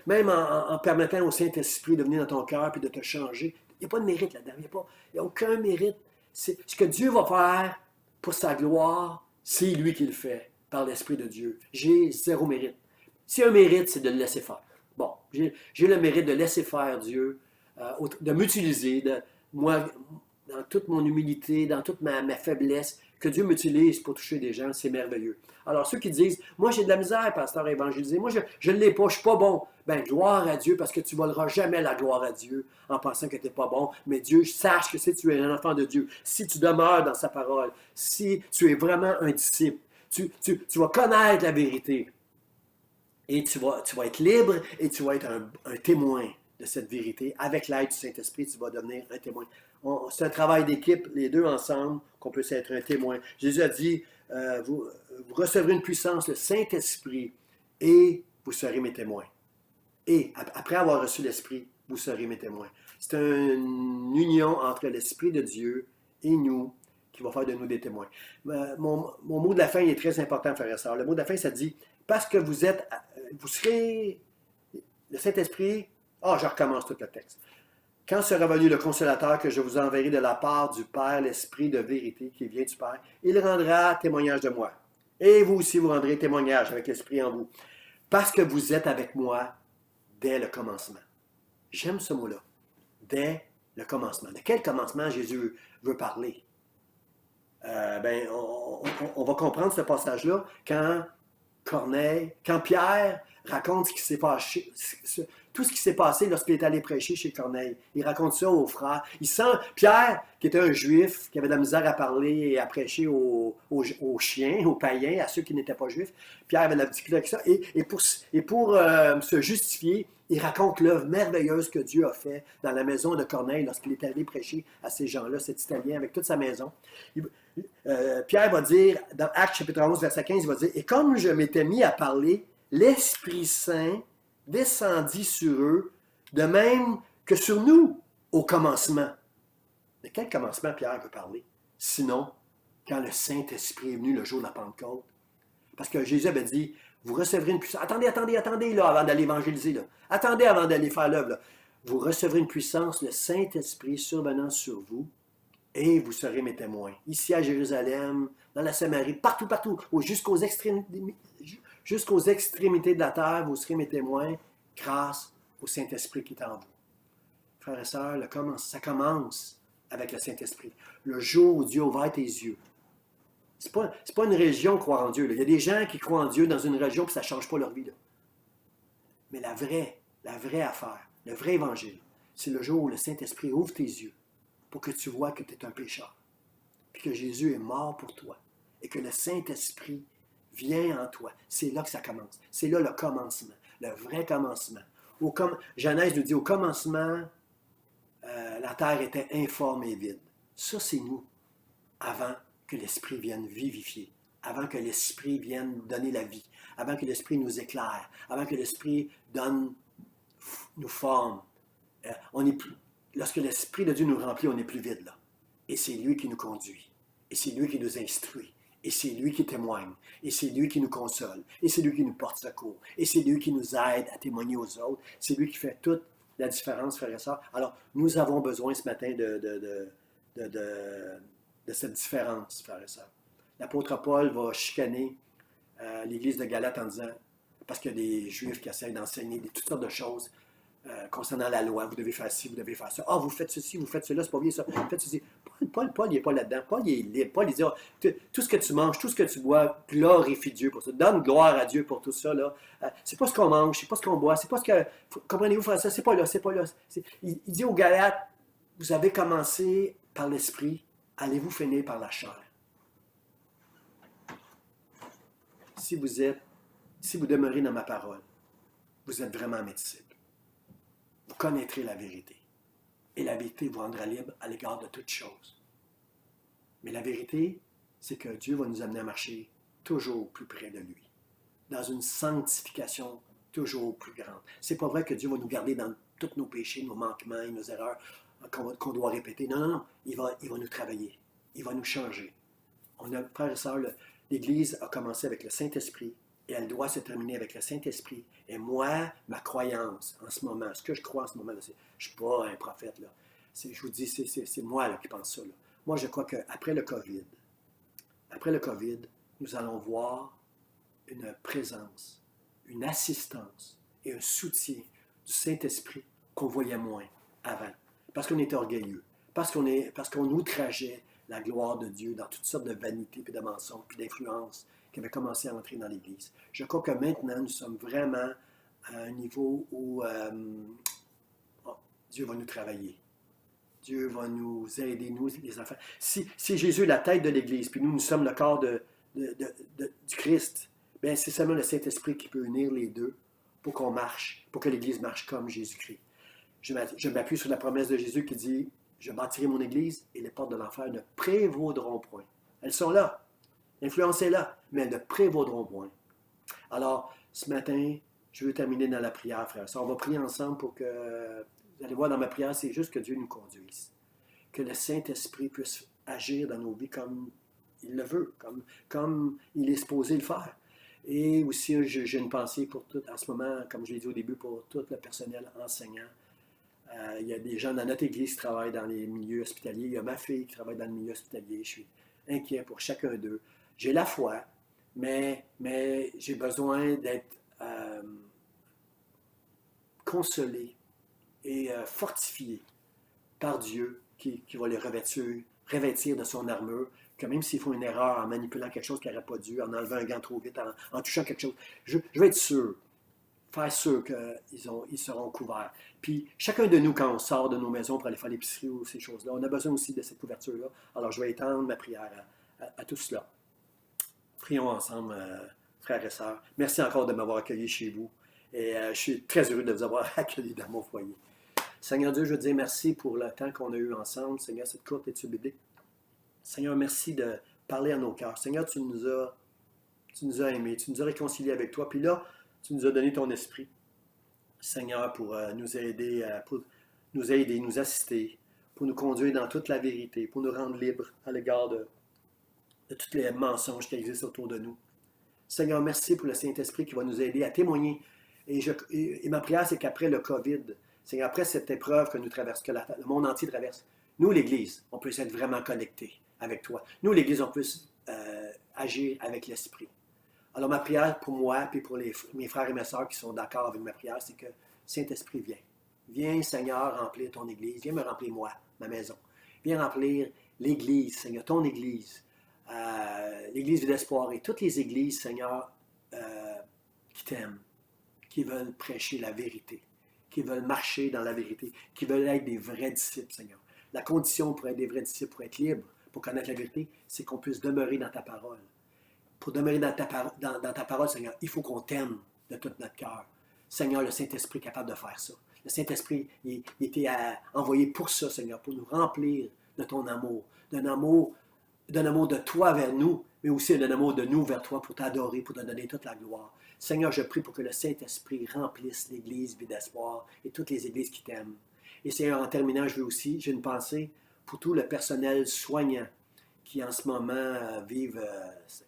même en permettant au Saint-Esprit de venir dans ton cœur et de te changer, il n'y a pas de mérite là-dedans. Il n'y a aucun mérite. C'est ce que Dieu va faire pour sa gloire, c'est lui qui le fait, par l'Esprit de Dieu. J'ai zéro mérite. S'il y a un mérite, c'est de le laisser faire. Bon, j'ai le mérite de laisser faire Dieu, de m'utiliser, moi, dans toute mon humilité, dans toute ma faiblesse, que Dieu m'utilise pour toucher des gens, c'est merveilleux. Alors, ceux qui disent, moi j'ai de la misère, pasteur, à évangéliser, moi je ne l'ai pas, je ne suis pas bon. Ben, gloire à Dieu, parce que tu ne voleras jamais la gloire à Dieu en pensant que tu n'es pas bon. Mais Dieu, sache que si tu es un enfant de Dieu, si tu demeures dans sa parole, si tu es vraiment un disciple, tu vas connaître la vérité. Et tu vas être libre et tu vas être un témoin de cette vérité. Avec l'aide du Saint-Esprit, tu vas devenir un témoin. C'est un travail d'équipe, les deux ensemble, qu'on peut être un témoin. Jésus a dit, vous recevrez une puissance, le Saint-Esprit, et vous serez mes témoins. Et après avoir reçu l'Esprit, vous serez mes témoins. C'est une union entre l'Esprit de Dieu et nous qui va faire de nous des témoins. Mon mot de la fin est très important, frères et sœurs. Le mot de la fin, ça dit, parce que vous serez le Saint-Esprit. Je recommence tout le texte. Quand sera venu le Consolateur que je vous enverrai de la part du Père, l'Esprit de vérité qui vient du Père, il rendra témoignage de moi. Et vous aussi, vous rendrez témoignage avec l'Esprit en vous. Parce que vous êtes avec moi dès le commencement. J'aime ce mot-là. Dès le commencement. De quel commencement Jésus veut parler? On va comprendre ce passage-là quand Pierre raconte ce qui s'est passé, tout ce qui s'est passé lorsqu'il est allé prêcher chez Corneille. Il raconte ça aux frères. Pierre, qui était un juif, qui avait de la misère à parler et à prêcher aux chiens, aux païens, à ceux qui n'étaient pas juifs. Pierre avait de la difficulté avec ça. Et pour se justifier, il raconte l'œuvre merveilleuse que Dieu a fait dans la maison de Corneille lorsqu'il est allé prêcher à ces gens-là, cet Italien, avec toute sa maison. Pierre va dire, dans Actes chapitre 11, verset 15, il va dire, « Et comme je m'étais mis à parler, l'Esprit Saint descendit sur eux, de même que sur nous, au commencement. » De quel commencement Pierre veut parler? Sinon, quand le Saint-Esprit est venu le jour de la Pentecôte. Parce que Jésus avait dit, vous recevrez une puissance. Attendez, là, avant d'aller évangéliser. Là. Attendez avant d'aller faire l'œuvre. Là. Vous recevrez une puissance, le Saint-Esprit survenant sur vous, et vous serez mes témoins. Ici à Jérusalem, dans la Samarie, partout, jusqu'aux extrémités de la terre, vous serez mes témoins grâce au Saint-Esprit qui est en vous. Frères et sœurs, ça commence avec le Saint-Esprit. Le jour où Dieu a ouvert tes yeux. C'est pas une religion croire en Dieu. Là. Il y a des gens qui croient en Dieu dans une religion et ça ne change pas leur vie. Là. Mais la vraie affaire, le vrai évangile, c'est le jour où le Saint-Esprit ouvre tes yeux pour que tu vois que tu es un pécheur, puis que Jésus est mort pour toi, et que le Saint-Esprit vient en toi. C'est là que ça commence. C'est là le commencement, le vrai commencement. Genèse nous dit, au commencement, la terre était informe et vide. Ça, c'est nous, avant que l'Esprit vienne vivifier, avant que l'Esprit vienne nous donner la vie, avant que l'Esprit nous éclaire, avant que l'Esprit nous forme. Lorsque l'Esprit de Dieu nous remplit, on n'est plus vide là. Et c'est lui qui nous conduit. Et c'est lui qui nous instruit. Et c'est lui qui témoigne. Et c'est lui qui nous console. Et c'est lui qui nous porte secours. Et c'est lui qui nous aide à témoigner aux autres. C'est lui qui fait toute la différence, frères et sœurs. Alors, nous avons besoin ce matin de cette différence, frères et sœurs. L'apôtre Paul va chicaner l'église de Galate en disant, parce qu'il y a des Juifs qui essayent d'enseigner toutes sortes de choses, concernant la loi, vous devez faire ci, vous devez faire ça. Vous faites ceci, vous faites cela, c'est pas bien ça. Faites ceci. Paul, il n'est pas là-dedans. Paul, il est libre. Paul, il dit, tout ce que tu manges, tout ce que tu bois, glorifie Dieu pour ça. Donne gloire à Dieu pour tout ça. Là. C'est pas ce qu'on mange, c'est pas ce qu'on boit, c'est pas ce que... Comprenez-vous, frère, ça, c'est pas là. Il dit aux Galates, vous avez commencé par l'Esprit, allez-vous finir par la chair. Si vous demeurez dans ma parole, vous êtes vraiment mes disciples. Vous connaîtrez la vérité. Et la vérité vous rendra libre à l'égard de toutes choses. Mais la vérité, c'est que Dieu va nous amener à marcher toujours plus près de lui. Dans une sanctification toujours plus grande. C'est pas vrai que Dieu va nous garder dans tous nos péchés, nos manquements et nos erreurs qu'on doit répéter. Non. Il va nous travailler. Il va nous changer. Frères et sœurs, l'Église a commencé avec le Saint-Esprit. Et elle doit se terminer avec le Saint-Esprit. Et moi, ma croyance en ce moment, ce que je crois en ce moment, là, je ne suis pas un prophète. Là. Je vous dis, c'est moi là, qui pense ça. Là. Moi, je crois qu'après le COVID, nous allons voir une présence, une assistance et un soutien du Saint-Esprit qu'on voyait moins avant. Parce qu'on était orgueilleux, parce qu'on outrageait la gloire de Dieu dans toutes sortes de vanités, puis de mensonges, puis d'influences qui avaient commencé à entrer dans l'Église. Je crois que maintenant, nous sommes vraiment à un niveau où Dieu va nous travailler. Dieu va nous aider, nous, les enfants. Si Jésus est la tête de l'Église, puis nous sommes le corps du Christ, bien, c'est seulement le Saint-Esprit qui peut unir les deux pour qu'on marche, pour que l'Église marche comme Jésus-Christ. Je m'appuie sur la promesse de Jésus qui dit « Je bâtirai mon Église et les portes de l'enfer ne prévaudront point. » Elles sont là. L'influence est là, mais elles ne prévaudront point. Alors, ce matin, je veux terminer dans la prière, frère. On va prier ensemble pour que... Vous allez voir, dans ma prière, c'est juste que Dieu nous conduise. Que le Saint-Esprit puisse agir dans nos vies comme il le veut, comme il est supposé le faire. Et aussi, j'ai une pensée pour tout, en ce moment, comme je l'ai dit au début, pour tout le personnel enseignant. Il y a des gens dans notre église qui travaillent dans les milieux hospitaliers. Il y a ma fille qui travaille dans le milieu hospitalier. Je suis inquiet pour chacun d'eux. J'ai la foi, mais j'ai besoin d'être consolé et fortifié par Dieu qui va les revêtir de son armure, que même s'ils font une erreur en manipulant quelque chose qui n'aurait pas dû, en enlevant un gant trop vite, en touchant quelque chose, je vais être sûr, faire sûr qu'ils seront couverts. Puis chacun de nous, quand on sort de nos maisons pour aller faire l'épicerie ou ces choses-là, on a besoin aussi de cette couverture-là. Alors je vais étendre ma prière à tout cela. Prions ensemble, frères et sœurs. Merci encore de m'avoir accueilli chez vous. Et je suis très heureux de vous avoir accueilli dans mon foyer. Seigneur Dieu, je veux te dire merci pour le temps qu'on a eu ensemble. Seigneur, cette courte étude biblique. Seigneur, merci de parler à nos cœurs. Seigneur, tu nous as aimés, tu nous as réconciliés avec toi. Puis là, tu nous as donné ton esprit, Seigneur, pour nous aider, nous assister, pour nous conduire dans toute la vérité, pour nous rendre libres à l'égard de tous les mensonges qui existent autour de nous. Seigneur, merci pour le Saint-Esprit qui va nous aider à témoigner. Et ma prière, c'est qu'après le COVID, Seigneur, après cette épreuve que nous traversons, que le monde entier traverse, nous, l'Église, on puisse être vraiment connectés avec toi. Nous, l'Église, on puisse agir avec l'Esprit. Alors, ma prière pour moi et pour mes frères et mes sœurs qui sont d'accord avec ma prière, c'est que Saint-Esprit, viens. Viens, Seigneur, remplir ton Église. Viens me remplir moi, ma maison. Viens remplir l'Église, Seigneur, ton Église. L'Église Vie d'Espoir et toutes les églises, Seigneur, qui t'aiment, qui veulent prêcher la vérité, qui veulent marcher dans la vérité, qui veulent être des vrais disciples, Seigneur. La condition pour être des vrais disciples, pour être libre, pour connaître la vérité, c'est qu'on puisse demeurer dans ta parole. Pour demeurer dans ta parole, Seigneur, il faut qu'on t'aime de tout notre cœur. Seigneur, le Saint-Esprit est capable de faire ça. Le Saint-Esprit, il était envoyé pour ça, Seigneur, pour nous remplir de ton amour, d'un amour de toi vers nous, mais aussi d'un amour de nous vers toi pour t'adorer, pour te donner toute la gloire. Seigneur, je prie pour que le Saint-Esprit remplisse l'Église Vie d'Espoir et toutes les églises qui t'aiment. Et Seigneur, en terminant, j'ai une pensée pour tout le personnel soignant qui en ce moment vivent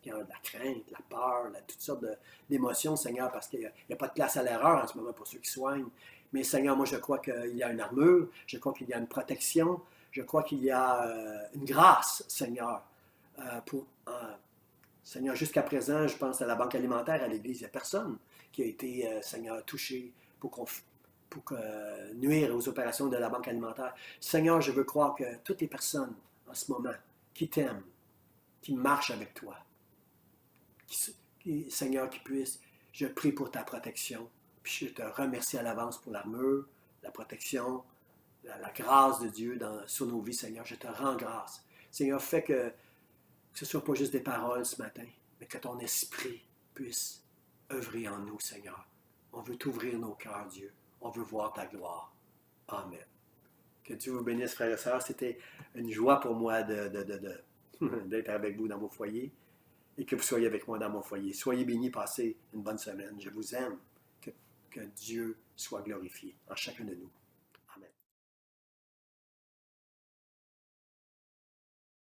de la crainte, la peur, toutes sortes d'émotions, Seigneur, parce qu'il n'y a pas de place à l'erreur en ce moment pour ceux qui soignent. Mais Seigneur, moi je crois qu'il y a une armure, je crois qu'il y a une protection, je crois qu'il y a une grâce, Seigneur, Seigneur, jusqu'à présent, je pense à la banque alimentaire, à l'Église, il n'y a personne qui a été, Seigneur, touché pour nuire aux opérations de la banque alimentaire. Seigneur, je veux croire que toutes les personnes en ce moment qui t'aiment, qui marchent avec toi, Seigneur, qui puissent, je prie pour ta protection, puis je te remercie à l'avance pour l'armure, la protection, la grâce de Dieu sur nos vies, Seigneur. Je te rends grâce. Seigneur, fais que ce ne soit pas juste des paroles ce matin, mais que ton esprit puisse œuvrer en nous, Seigneur. On veut t'ouvrir nos cœurs, Dieu. On veut voir ta gloire. Amen. Que Dieu vous bénisse, frères et sœurs. C'était une joie pour moi d'être avec vous dans mon foyer et que vous soyez avec moi dans mon foyer. Soyez bénis, passez une bonne semaine. Je vous aime. Que Dieu soit glorifié en chacun de nous.